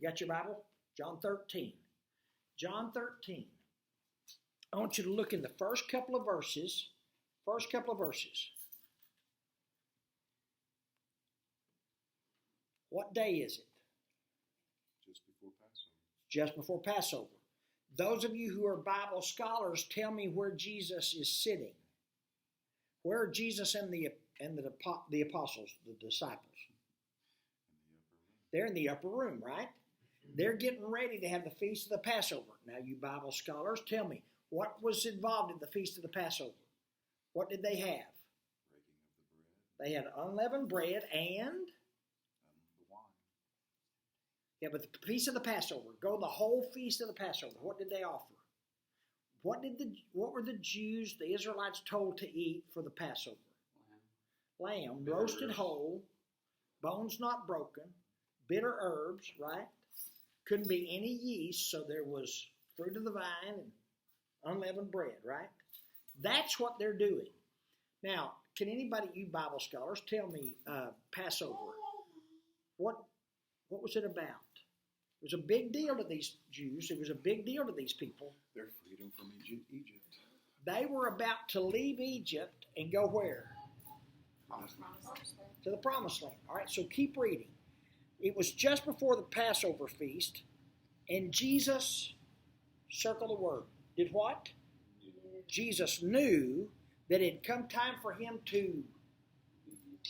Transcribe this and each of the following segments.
You got your Bible? John 13. John 13. I want you to look in the first couple of verses. First couple of verses. What day is it? Just before Passover. Just before Passover. Those of you who are Bible scholars, tell me where Jesus is sitting. Where are Jesus and the apostles, the disciples? They're in the upper room, right? They're getting ready to have the Feast of the Passover. Now, you Bible scholars, tell me, what was involved in the Feast of the Passover? What did they have? Breaking of the bread. They had unleavened bread and? The wine. Yeah, but the Feast of the Passover, go the whole Feast of the Passover. What did they offer? What were the Jews, the Israelites, told to eat for the Passover? Lamb, roasted whole, bones not broken, bitter herbs, right? Couldn't be any yeast, so there was fruit of the vine and unleavened bread, right? That's what they're doing. Now, can anybody, you Bible scholars, tell me Passover? What was it about? It was a big deal to these Jews. It was a big deal to these people. Their freedom from Egypt. They were about to leave Egypt and go where? To the Promised Land. All right, so keep reading. It was just before the Passover feast, and Jesus, circle the word, did what? Jesus knew that it had come time for him to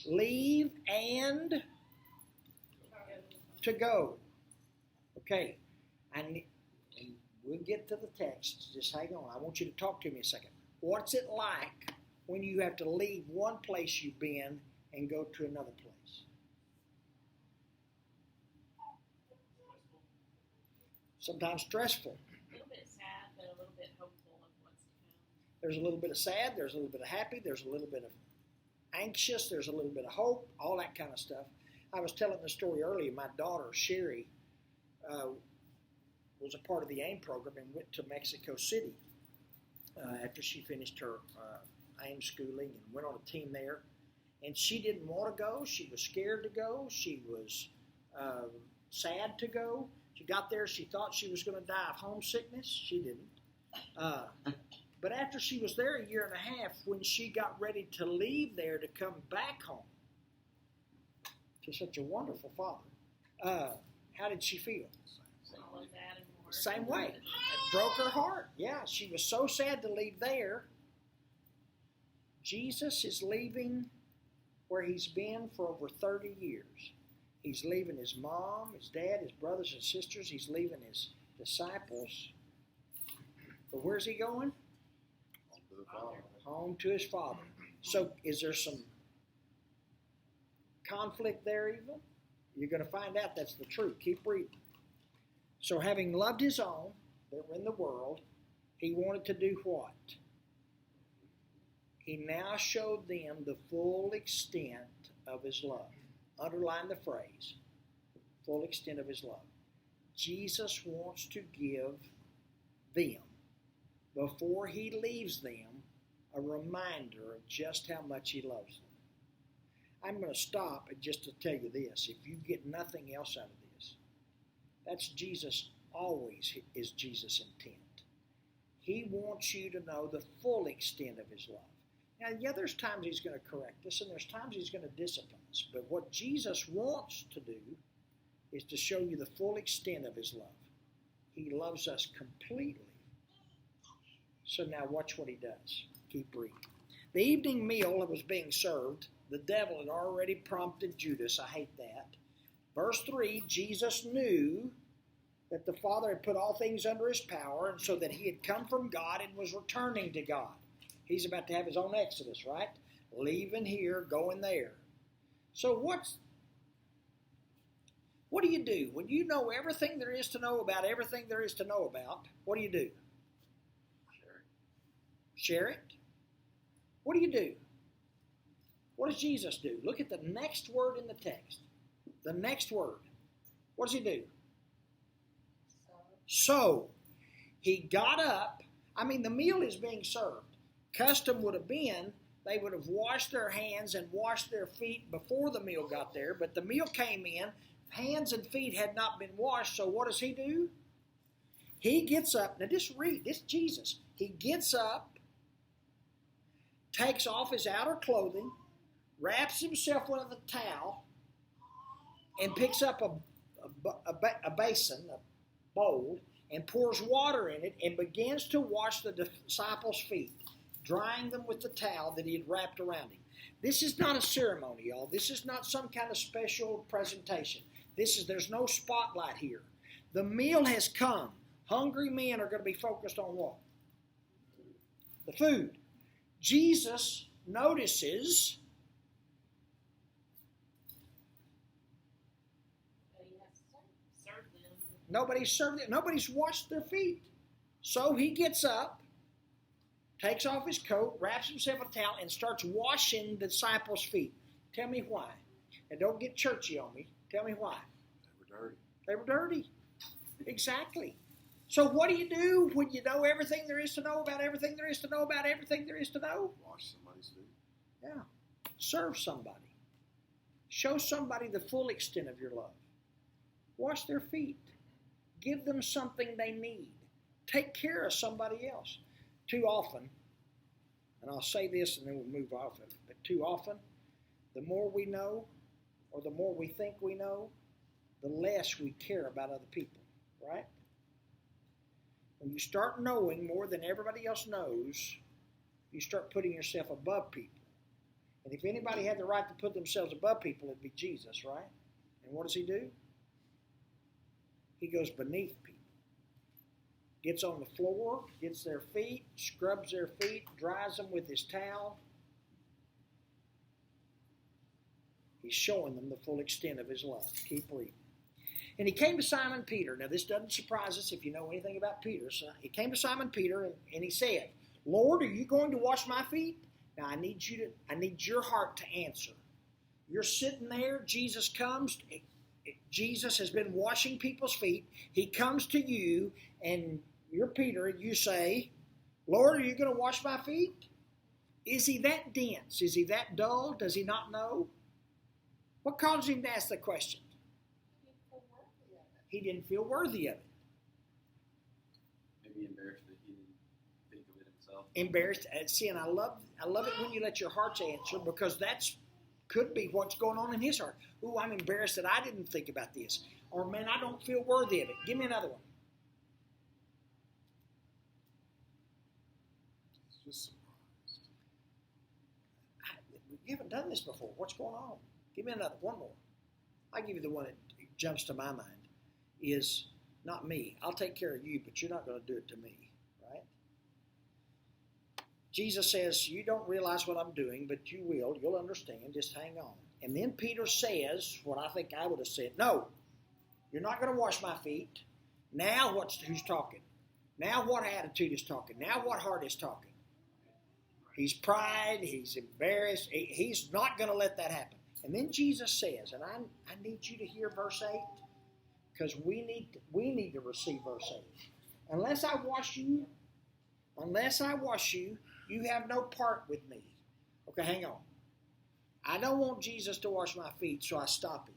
leave and to go. Okay, and we'll get to the text. Just hang on. I want you to talk to me a second. What's it like when you have to leave one place you've been and go to another place? Sometimes stressful. A little bit sad, but a little bit hopeful of what's to come. There's a little bit of sad, there's a little bit of happy, there's a little bit of anxious, there's a little bit of hope, all that kind of stuff. I was telling the story earlier. My daughter, Sherry, was a part of the AIM program and went to Mexico City after she finished her AIM schooling and went on a team there. And she didn't want to go. She was scared to go. She was sad to go. She got there. She thought she was going to die of homesickness. She didn't. But after she was there a year and a half, when she got ready to leave there to come back home to such a wonderful father, how did she feel? All of that and more. Same way. It broke her heart. Yeah, she was so sad to leave there. Jesus is leaving where he's been for over 30 years. He's leaving his mom, his dad, his brothers and sisters. He's leaving his disciples. But where's he going? Home to the Father. Home to his Father. So is there some conflict there even? You're going to find out that's the truth. Keep reading. So having loved his own that were in the world, he wanted to do what? He now showed them the full extent of his love. Underline the phrase, full extent of his love. Jesus wants to give them, before he leaves them, a reminder of just how much he loves them. I'm going to stop and just to tell you this. If you get nothing else out of this, that's Jesus, always is Jesus' intent. He wants you to know the full extent of his love. Now, yeah, there's times he's going to correct us, and there's times he's going to discipline us. But what Jesus wants to do is to show you the full extent of his love. He loves us completely. So now watch what he does. Keep reading. The evening meal that was being served, the devil had already prompted Judas. I hate that. Verse 3, Jesus knew that the Father had put all things under his power, and so that he had come from God and was returning to God. He's about to have his own exodus, right? Leaving here, going there. So what do you do? When you know everything there is to know about everything there is to know about, what do you do? Share it? What do you do? What does Jesus do? Look at the next word in the text. The next word. What does he do? So, he got up. I mean, the meal is being served. Custom would have been, they would have washed their hands and washed their feet before the meal got there, but the meal came in, hands and feet had not been washed, so what does he do? He gets up. Now just read. This is Jesus. He gets up, takes off his outer clothing, wraps himself with a towel, and picks up a basin, a bowl, and pours water in it and begins to wash the disciples' feet, drying them with the towel that he had wrapped around him. This is not a ceremony, y'all. This is not some kind of special presentation. There's no spotlight here. The meal has come. Hungry men are going to be focused on what? The food. Jesus notices But he has to serve them. nobody's washed their feet. So he gets up, takes off his coat, wraps himself in a towel, and starts washing the disciples' feet. Tell me why. And don't get churchy on me. Tell me why. They were dirty. They were dirty. Exactly. So what do you do when you know everything there is to know about everything there is to know about everything there is to know? Wash somebody's feet. Yeah. Serve somebody. Show somebody the full extent of your love. Wash their feet. Give them something they need. Take care of somebody else. Too often, and I'll say this and then we'll move off of it, but too often, the more we know or the more we think we know, the less we care about other people, right? When you start knowing more than everybody else knows, you start putting yourself above people. And if anybody had the right to put themselves above people, it'd be Jesus, right? And what does he do? He goes beneath people. Gets on the floor, gets their feet, scrubs their feet, dries them with his towel. He's showing them the full extent of his love. Keep reading. And he came to Simon Peter. Now, this doesn't surprise us if you know anything about Peter. So he came to Simon Peter and he said, Lord, are you going to wash my feet? Now, I need your heart to answer. You're sitting there. Jesus comes. Jesus has been washing people's feet. He comes to you, and you're Peter, and you say, Lord, are you going to wash my feet? Is he that dense? Is he that dull? Does he not know? What caused him to ask the question? He didn't feel worthy of it. Maybe embarrassed that he didn't think of it himself. Embarrassed. See, and I love it when you let your hearts answer, because that's could be what's going on in his heart. Ooh, I'm embarrassed that I didn't think about this. Or, man, I don't feel worthy of it. Give me another one. He's just surprised. You haven't done this before. What's going on? Give me another. One more. I'll give you the one that jumps to my mind. Is not me. I'll take care of you, but you're not going to do it to me, right? Jesus says, you don't realize what I'm doing, but you will. You'll understand. Just hang on. And then Peter says what I think I would have said. No, you're not going to wash my feet. Now who's talking? Now what attitude is talking? Now what heart is talking? He's pride. He's embarrassed. He's not going to let that happen. And then Jesus says, and I need you to hear verse 8, because we need to receive verse 8. Unless I wash you, you have no part with me. Okay, hang on. I don't want Jesus to wash my feet, so I stop him.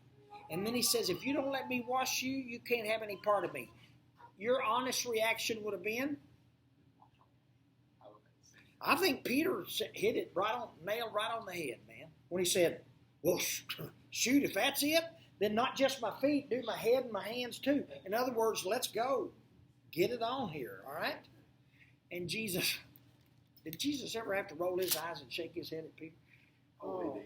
And then he says, if you don't let me wash you, you can't have any part of me. Your honest reaction would have been, I think Peter hit it nailed right on the head, man. When he said, well, shoot, if that's it, then not just my feet, do my head and my hands too. In other words, let's go. Get it on here, all right? And did Jesus ever have to roll his eyes and shake his head at Peter? Oh.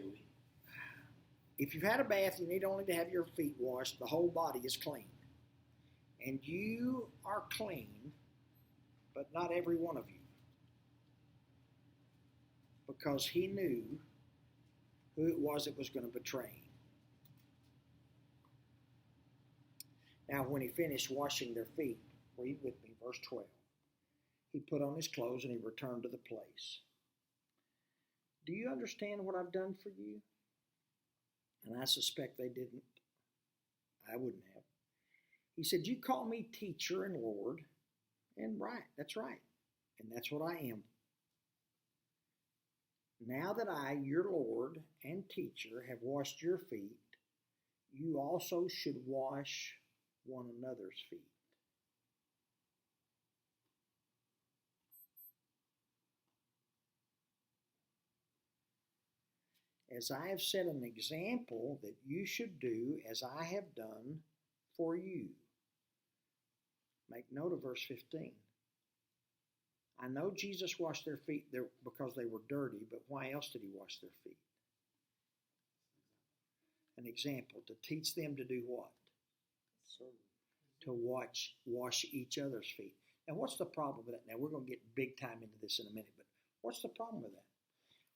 If you've had a bath, you need only to have your feet washed. The whole body is clean. And you are clean, but not every one of you. Because he knew who it was that was going to betray him. Now, when he finished washing their feet, read with me, verse 12. He put on his clothes and he returned to the place. Do you understand what I've done for you? And I suspect they didn't. I wouldn't have. He said, you call me teacher and Lord. And right, that's right. And that's what I am. Now that I, your Lord and teacher, have washed your feet, you also should wash one another's feet. As I have set an example that you should do as I have done for you. Make note of verse 15. I know Jesus washed their feet there because they were dirty, but why else did he wash their feet? An example, to teach them to do what? To wash each other's feet. Now, what's the problem with that? Now, we're going to get big time into this in a minute, but what's the problem with that?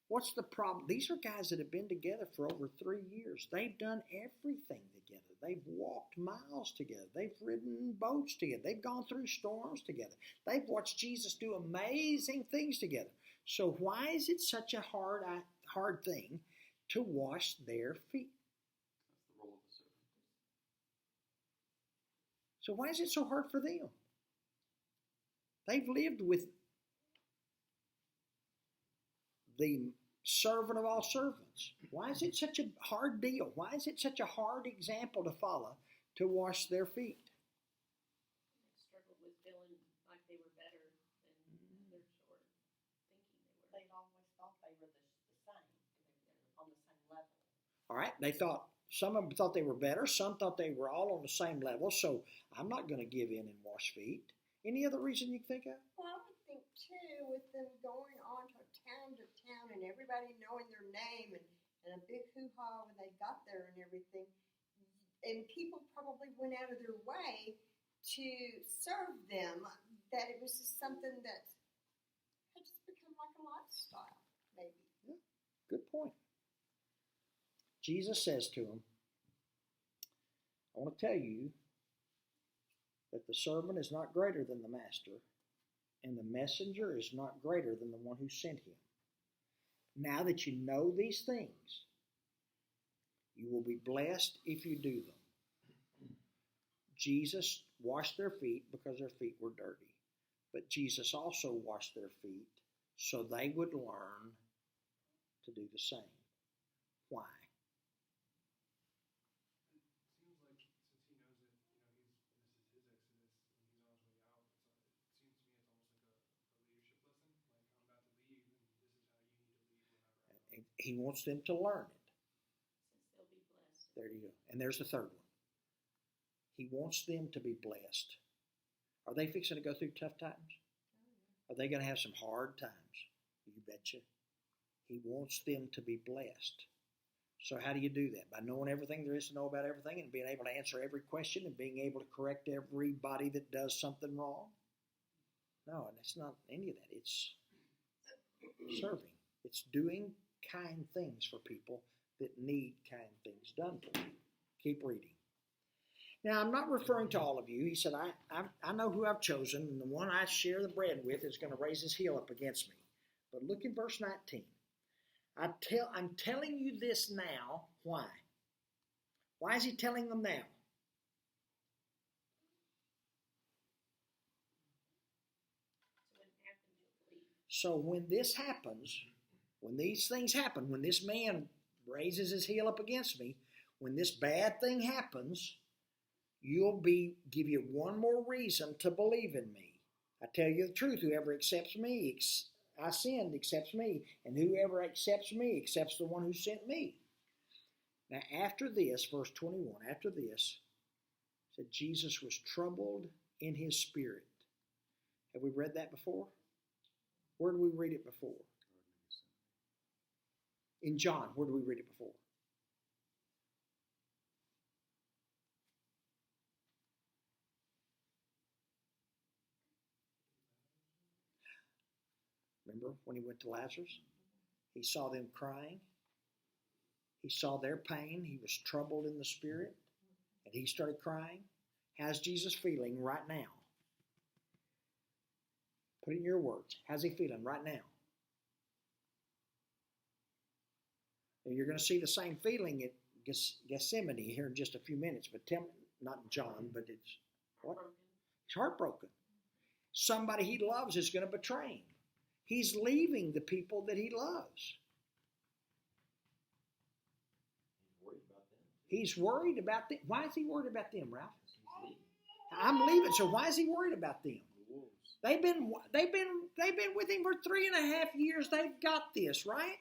What's the problem? These are guys that have been together for over 3 years. They've done everything together. They've walked miles together. They've ridden boats together. They've gone through storms together. They've watched Jesus do amazing things together. So why is it such a hard thing to wash their feet? That's the role of the servant. So why is it so hard for them? They've lived with the servant of all servants. Why is it such a hard deal? Why is it such a hard example to follow to wash their feet? They struggled with feeling like they were better than others or thinking they were. They always thought they were the same. They were on the same level. All right, they thought, some of them thought they were better, some thought they were all on the same level, so I'm not going to give in and wash feet. Any other reason you can think of? Well, I would think too, with them going on to town and everybody knowing their name and a big hoo-ha when they got there and everything, and people probably went out of their way to serve them, that it was just something that had just become like a lifestyle, maybe. Yeah, good point. Jesus says to him, I want to tell you that the servant is not greater than the master, and the messenger is not greater than the one who sent him. Now that you know these things, you will be blessed if you do them. Jesus washed their feet because their feet were dirty, but Jesus also washed their feet so they would learn to do the same. Why? Seems like since he knows that, this is his exodus and he's on his way out, it seems to me it's almost like a leadership lesson. Like, I'm about to leave, and this is how you need to lead whenever I'm And he wants them to learn it. Since they'll be blessed. There you go. And there's the third one. He wants them to be blessed. Are they fixing to go through tough times? Are they going to have some hard times? You betcha. He wants them to be blessed. So how do you do that? By knowing everything there is to know about everything and being able to answer every question and being able to correct everybody that does something wrong? No, and it's not any of that. It's serving. It's doing kind things for people that need kind things done for them. Keep reading. Now, I'm not referring to all of you. He said, I know who I've chosen, and the one I share the bread with is going to raise his heel up against me. But look in verse 19. I'm telling you this now. Why? Why is he telling them now? So when this happens, when these things happen, when this man raises his heel up against me, when this bad thing happens, give you one more reason to believe in me. I tell you the truth, whoever accepts me, I sinned, accepts me, and whoever accepts me accepts the one who sent me. Now after this, verse 21, after this, said Jesus was troubled in his spirit. Have we read that before? Where did we read it before? In John, where did we read it before? Remember when he went to Lazarus? He saw them crying. He saw their pain. He was troubled in the spirit. And he started crying. How's Jesus feeling right now? Put it in your words. How's he feeling right now? And you're going to see the same feeling at Gethsemane here in just a few minutes. But tell me, not John, but it's what? He's heartbroken. Somebody he loves is going to betray him. He's leaving the people that he loves. He's worried about them. He's worried about them. Why is he worried about them, Ralph? I'm leaving. So why is he worried about them? The wolves. They've been with him for 3.5 years. They've got this, right?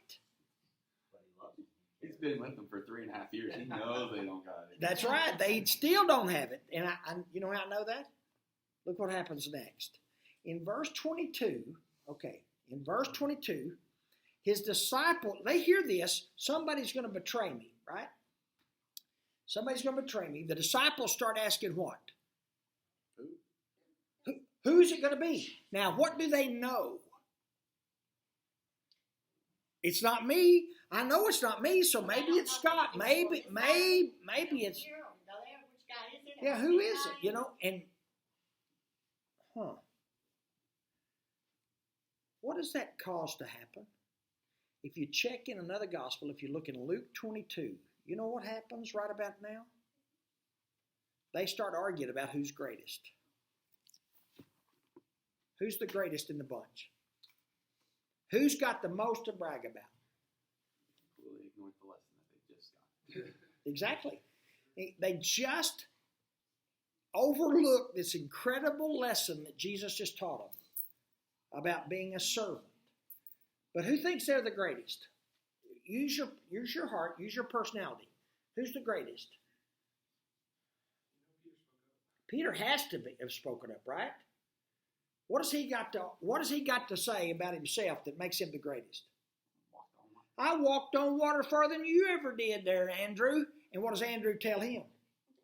But he loves them. He's been with them for 3.5 years. He knows they don't got it. That's right. They still don't have it. And I you know how I know that? Look what happens next. In verse 22, in verse 22, his disciples, they hear this, somebody's going to betray me, right? Somebody's going to betray me. The disciples start asking what? Who's it going to be? Now, what do they know? It's not me. I know it's not me, so maybe it's Scott. Maybe it's... Yeah, who is it? You know, and... What does that cause to happen? If you check in another gospel, if you look in Luke 22, you know what happens right about now? They start arguing about who's greatest. Who's the greatest in the bunch? Who's got the most to brag about? Completely ignored the lesson that they just got. Exactly. They just overlooked this incredible lesson that Jesus just taught them about being a servant. But who thinks they're the greatest? Use your heart, use your personality. Who's the greatest? Peter has to have spoken up, right? What has he got to say about himself that makes him the greatest? I walked on water further than you ever did there, Andrew. And what does Andrew tell him?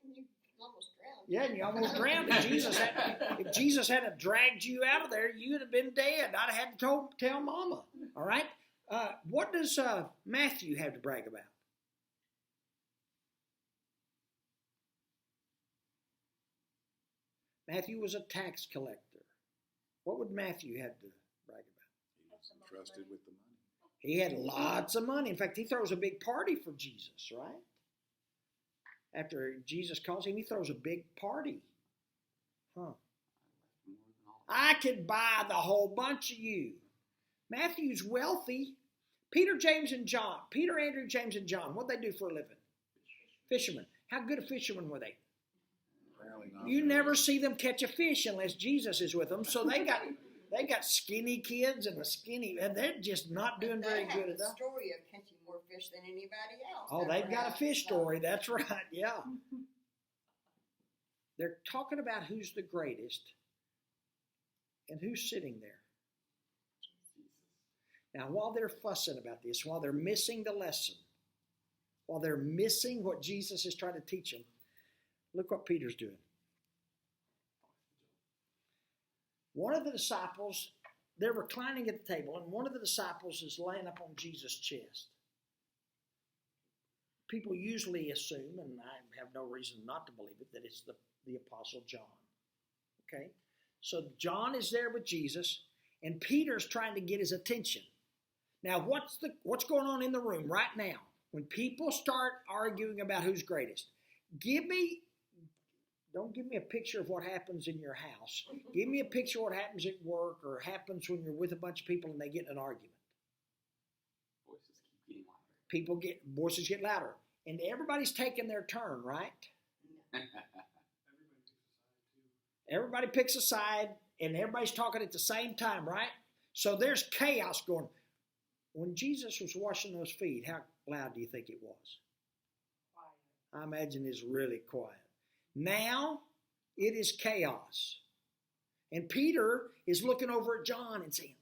You almost drowned. Yeah, and you almost drowned. If Jesus hadn't dragged you out of there, you'd have been dead. I'd have had to tell Mama. All right? What does Matthew have to brag about? Matthew was a tax collector. What would Matthew have to brag about? He was entrusted with the money. He had lots of money. In fact, he throws a big party for Jesus, right? After Jesus calls him, he throws a big party. I could buy the whole bunch of you. Matthew's wealthy. Peter, Andrew, James, and John, what'd they do for a living? Fishermen. How good of fishermen were they? Apparently not. You never see them catch a fish unless Jesus is with them. So they got skinny kids and they're just not doing very good at They have that. a story of catching more fish than anybody else. Oh, they've got a fish story. That's right. Yeah. They're talking about who's the greatest and who's sitting there. Now, while they're fussing about this, while they're missing the lesson, while they're missing what Jesus is trying to teach them, look what Peter's doing. One of the disciples, they're reclining at the table, and one of the disciples is laying up on Jesus' chest. People usually assume, and I have no reason not to believe it, that it's the Apostle John. Okay? So John is there with Jesus, and Peter's trying to get his attention. Now, what's going on in the room right now? When people start arguing about who's greatest, don't give me a picture of what happens in your house. Give me a picture of what happens at work or happens when you're with a bunch of people and they get in an argument. Voices get louder. And everybody's taking their turn, right? Everybody picks a side and everybody's talking at the same time, right? So there's chaos going. When Jesus was washing those feet, how loud do you think it was? I imagine it's really quiet. Now, it is chaos. And Peter is looking over at John and saying,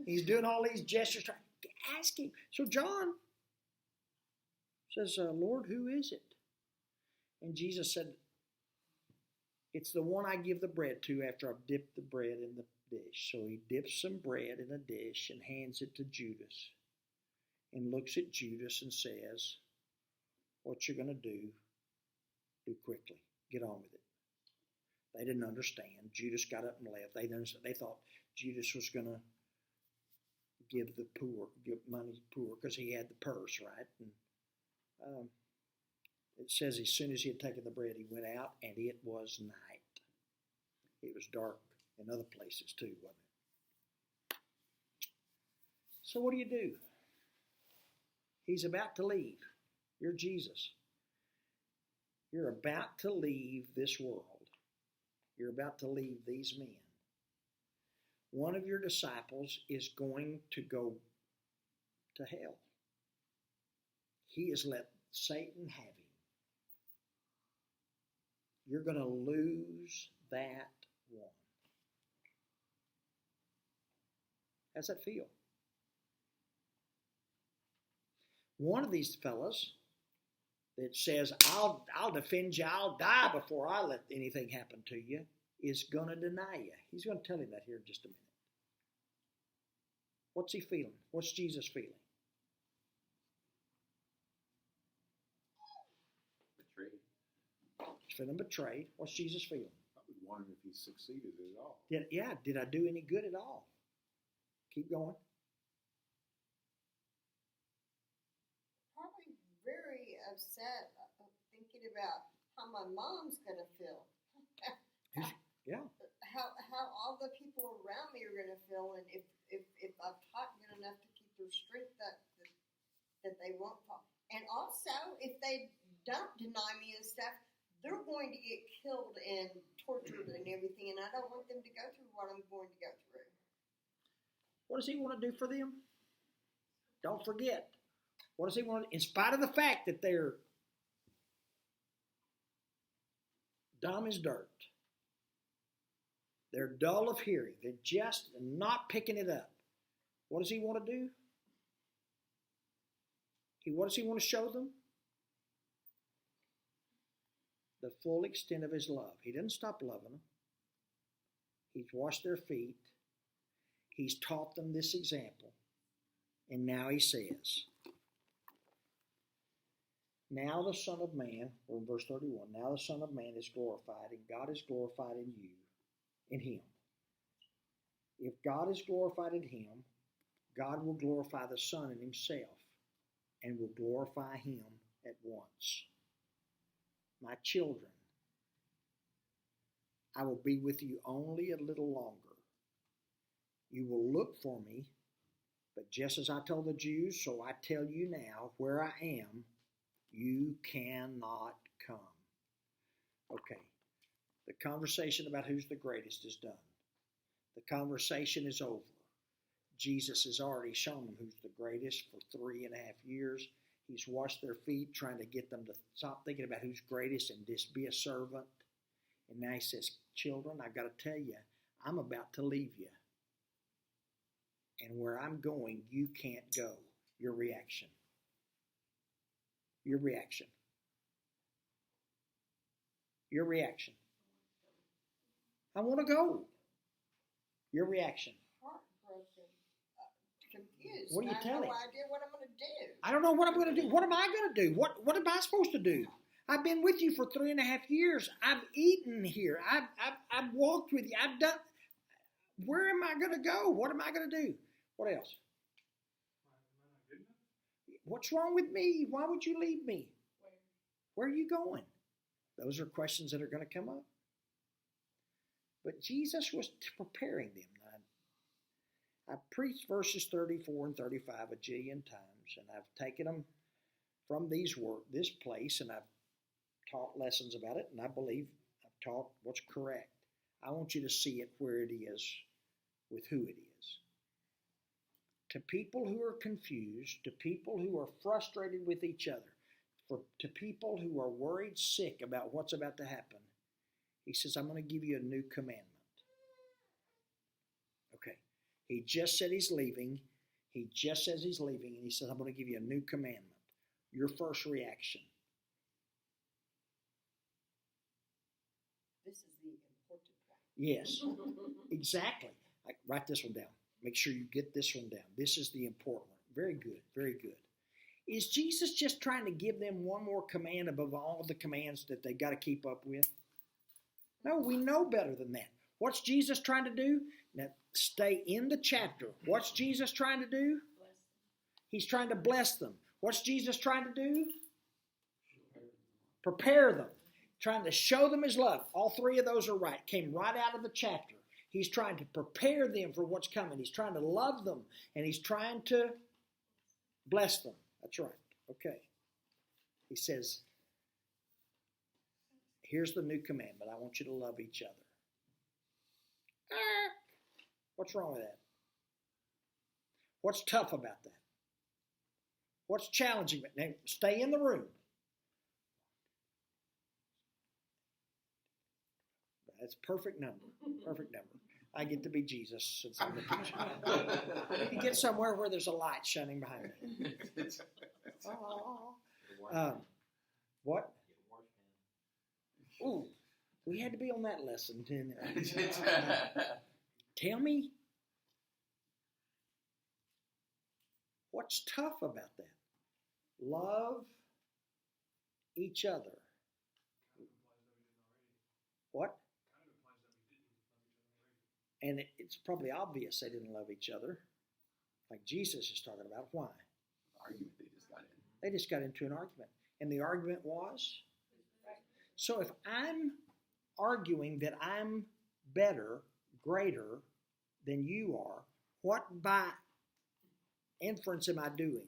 he's doing all these gestures, trying to ask him. So John says, Lord, who is it? And Jesus said, it's the one I give the bread to after I've dipped the bread in the dish. So he dips some bread in a dish and hands it to Judas and looks at Judas and says, what you're going to do quickly. Get on with it. They didn't understand. Judas got up and left. They thought Judas was going to give money to the poor because he had the purse, right? And it says as soon as he had taken the bread, he went out, and it was night. It was dark in other places too, wasn't it? So what do? He's about to leave. You're Jesus. You're about to leave this world. You're about to leave these men. One of your disciples is going to go to hell. He has let Satan have him. You're going to lose that one. How's that feel? One of these fellas that says, I'll defend you, I'll die before I let anything happen to you, is going to deny you. He's going to tell him that here in just a minute. What's he feeling? What's Jesus feeling? Betrayed. He's feeling betrayed. What's Jesus feeling? Probably wondering if he succeeded at all. Did I do any good at all? Keep going. Probably very upset, thinking about how my mom's gonna feel. Yeah. How all the people around me are gonna feel, and if I've taught good enough to keep their strength up, that they won't fall. And also, if they don't deny me and stuff, they're going to get killed and tortured and everything, and I don't want them to go through what I'm going to go through. What does he want to do for them? Don't forget. What does he want to do? In spite of the fact that they're dumb as dirt, they're dull of hearing, they're just not picking it up, what does he want to do? What does he want to show them? The full extent of his love. He didn't stop loving them. He's washed their feet. He's taught them this example. And now he says, now the Son of Man, or in verse 31, now the Son of Man is glorified, and God is glorified in you, in him. If God is glorified in him, God will glorify the Son in himself, and will glorify him at once. My children, I will be with you only a little longer. You will look for me, but just as I told the Jews, so I tell you now, where I am, you cannot come. Okay, the conversation about who's the greatest is done. The conversation is over. Jesus has already shown them who's the greatest for 3.5 years. He's washed their feet, trying to get them to stop thinking about who's greatest and just be a servant. And now he says, children, I've got to tell you, I'm about to leave you. And where I'm going, you can't go. Your reaction. Your reaction. Your reaction. I want to go. Your reaction. Heartbroken, confused. What are you I have telling? no idea what I'm going to do. I don't know what I'm going to do. What am I going to do? What am I supposed to do? I've been with you for 3.5 years. I've eaten here. I've walked with you. I've done. Where am I going to go? What am I going to do? What else? Am I not good enough? What's wrong with me? Why would you leave me? Where are you going? Those are questions that are going to come up. But Jesus was preparing them. I've preached verses 34 and 35 a jillion times, and I've taken them from this place, and I've taught lessons about it, and I believe I've taught what's correct. I want you to see it where it is with who it is. To people who are confused, to people who are frustrated with each other, to people who are worried sick about what's about to happen, he says, I'm going to give you a new commandment. Okay. He just said he's leaving. He just says he's leaving, and he says, I'm going to give you a new commandment. Your first reaction. This is the important part. Yes, exactly. Write this one down. Make sure you get this one down. This is the important one. Very good, very good. Is Jesus just trying to give them one more command above all the commands that they got to keep up with? No, we know better than that. What's Jesus trying to do? Now, stay in the chapter. What's Jesus trying to do? He's trying to bless them. What's Jesus trying to do? Prepare them. Trying to show them his love. All three of those are right. Came right out of the chapter. He's trying to prepare them for what's coming. He's trying to love them, and he's trying to bless them. That's right. Okay. He says, here's the new commandment. I want you to love each other. What's wrong with that? What's tough about that? What's challenging? Now, stay in the room. That's perfect number. Perfect number. I get to be Jesus since I'm the teacher. I need to get somewhere where there's a light shining behind me. What? Ooh, we had to be on that lesson, didn't we? Tell me, what's tough about that? Love each other. What? And it's probably obvious they didn't love each other, like Jesus is talking about. Why? Argument they just got in. They just got into an argument. And the argument was? So if I'm arguing that I'm better, greater than you are, what by inference am I doing?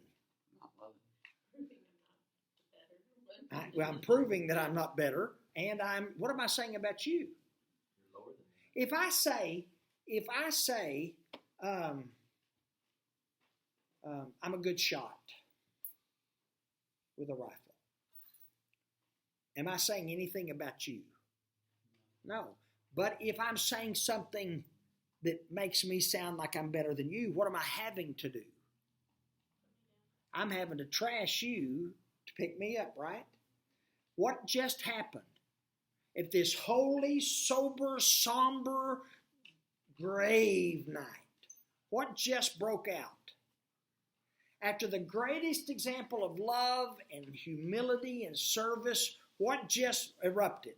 Not loving. I'm proving that I'm not better, and what am I saying about you? You're lower than me. If I say, I'm a good shot with a rifle, am I saying anything about you? No. But if I'm saying something that makes me sound like I'm better than you, what am I having to do? I'm having to trash you to pick me up, right? What just happened? At this holy, sober, somber, grave night, what just broke out? After the greatest example of love and humility and service, what just erupted?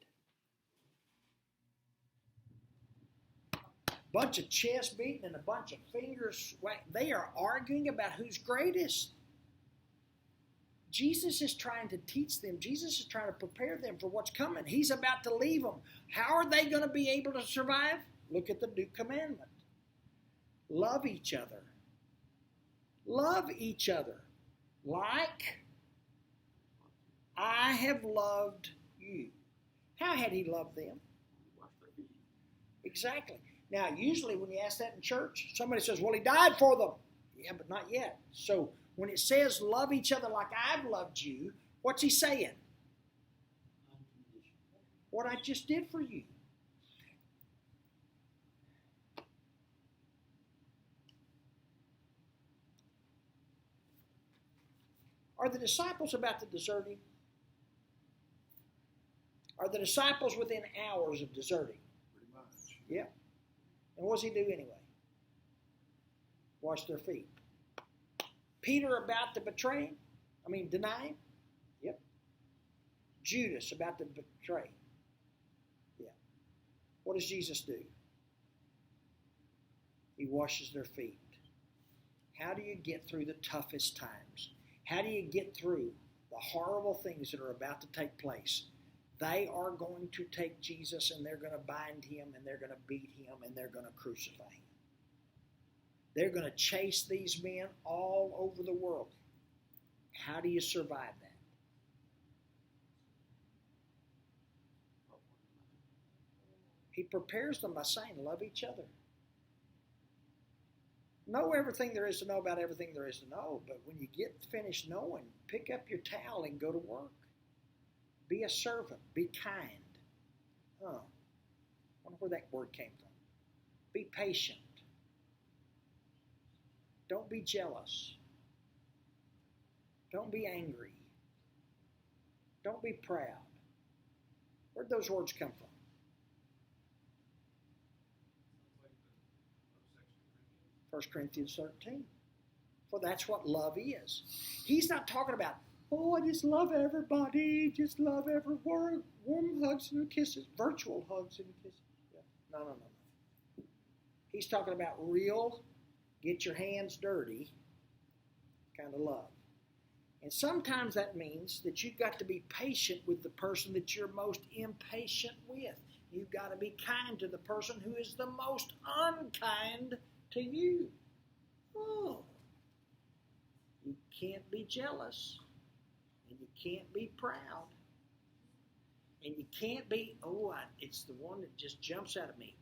Bunch of chest beating and a bunch of fingers. They are arguing about who's greatest. Jesus is trying to teach them. Jesus is trying to prepare them for what's coming. He's about to leave them. How are they going to be able to survive? Look at the new commandment. Love each other. Love each other like I have loved you. How had he loved them? Wash their feet. Exactly. Now, usually when you ask that in church, somebody says, well, he died for them. Yeah, but not yet. So when it says love each other like I've loved you, what's he saying? What I just did for you. Are the disciples about to desert him? Are the disciples within hours of deserting? Pretty much. Yeah. And what does he do anyway? Wash their feet. Peter about to betray him? Deny him? Yep. Judas about to betray him? Yeah. What does Jesus do? He washes their feet. How do you get through the toughest times? How do you get through the horrible things that are about to take place? They are going to take Jesus and they're going to bind him and they're going to beat him and they're going to crucify him. They're going to chase these men all over the world. How do you survive that? He prepares them by saying, love each other. Know everything there is to know about everything there is to know, but when you get finished knowing, pick up your towel and go to work. Be a servant. Be kind. I wonder where that word came from. Be patient. Don't be jealous. Don't be angry. Don't be proud. Where'd those words come from? Sounds like 1 Corinthians 13. For that's what love is. He's not talking about, oh, I just love everybody, just love every word, warm hugs and kisses, virtual hugs and kisses. Yeah. No. He's talking about real, get your hands dirty kind of love. And sometimes that means that you've got to be patient with the person that you're most impatient with. You've got to be kind to the person who is the most unkind to you. Oh. You can't be jealous. And you can't be proud. And you can't be, it's the one that just jumps out of me.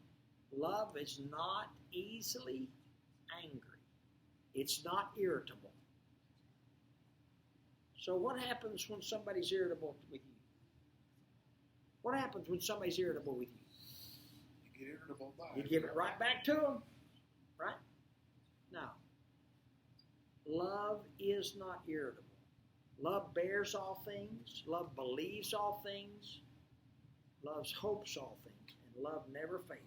Love is not easily angry. It's not irritable. So what happens when somebody's irritable with you? What happens when somebody's irritable with you? You get irritable by You it. give it right back to them, right? No. Love is not irritable. Love bears all things. Love believes all things. Love hopes all things. And love never fails.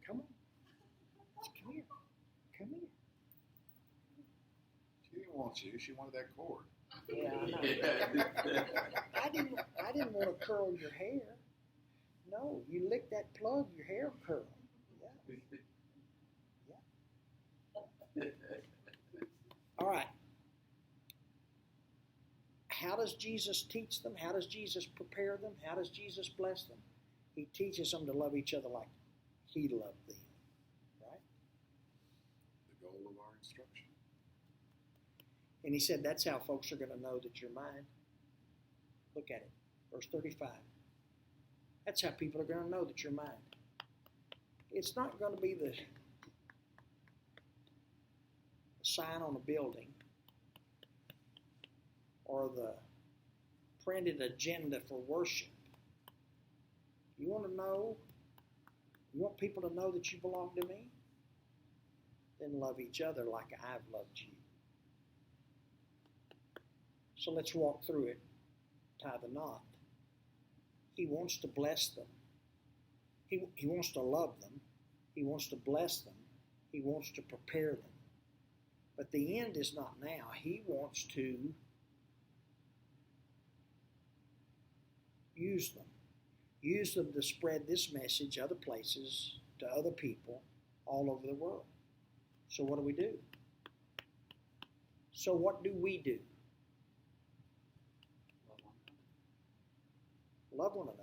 Come on. Come here. Come here. She didn't want you. She wanted that cord. Yeah, I know. I didn't want to curl your hair. No, you lick that plug, your hair curl. Yeah. All right. How does Jesus teach them? How does Jesus prepare them? How does Jesus bless them? He teaches them to love each other like He loved them. Right? The goal of our instruction. And He said that's how folks are going to know that you're mine. Look at it. Verse 35. That's how people are going to know that you're mine. It's not going to be the sign on a building or the printed agenda for worship. You want to know, you want people to know that you belong to me? Then love each other like I've loved you. So let's walk through it, tie the knot. He wants to bless them. He wants to love them. He wants to bless them. He wants to prepare them. But the end is not now. He wants to use them. Use them to spread this message other places, to other people, all over the world. So what do? So what do we do? Love one another.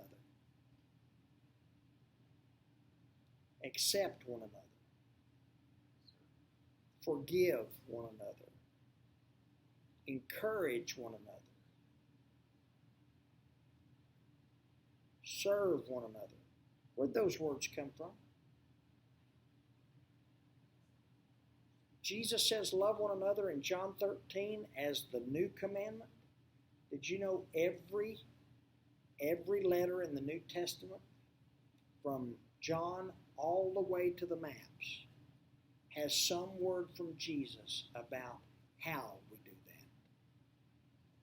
Accept one another. Forgive one another. Encourage one another. Serve one another. Where'd those words come from? Jesus says love one another in John 13 as the new commandment. Did you know every letter in the New Testament, from John all the way to the maps, has some word from Jesus about how we do that.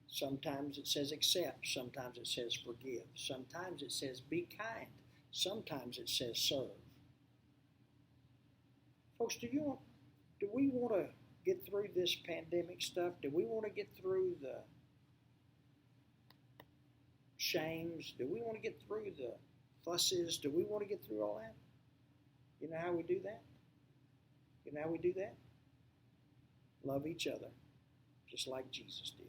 Sometimes it says accept, sometimes it says forgive, sometimes it says be kind, sometimes it says serve. Folks, do we want to get through this pandemic stuff? Do we want to get through the shames? Do we want to get through the fusses? Do we want to get through all that? You know how we do that? You know how we do that? Love each other, just like Jesus did.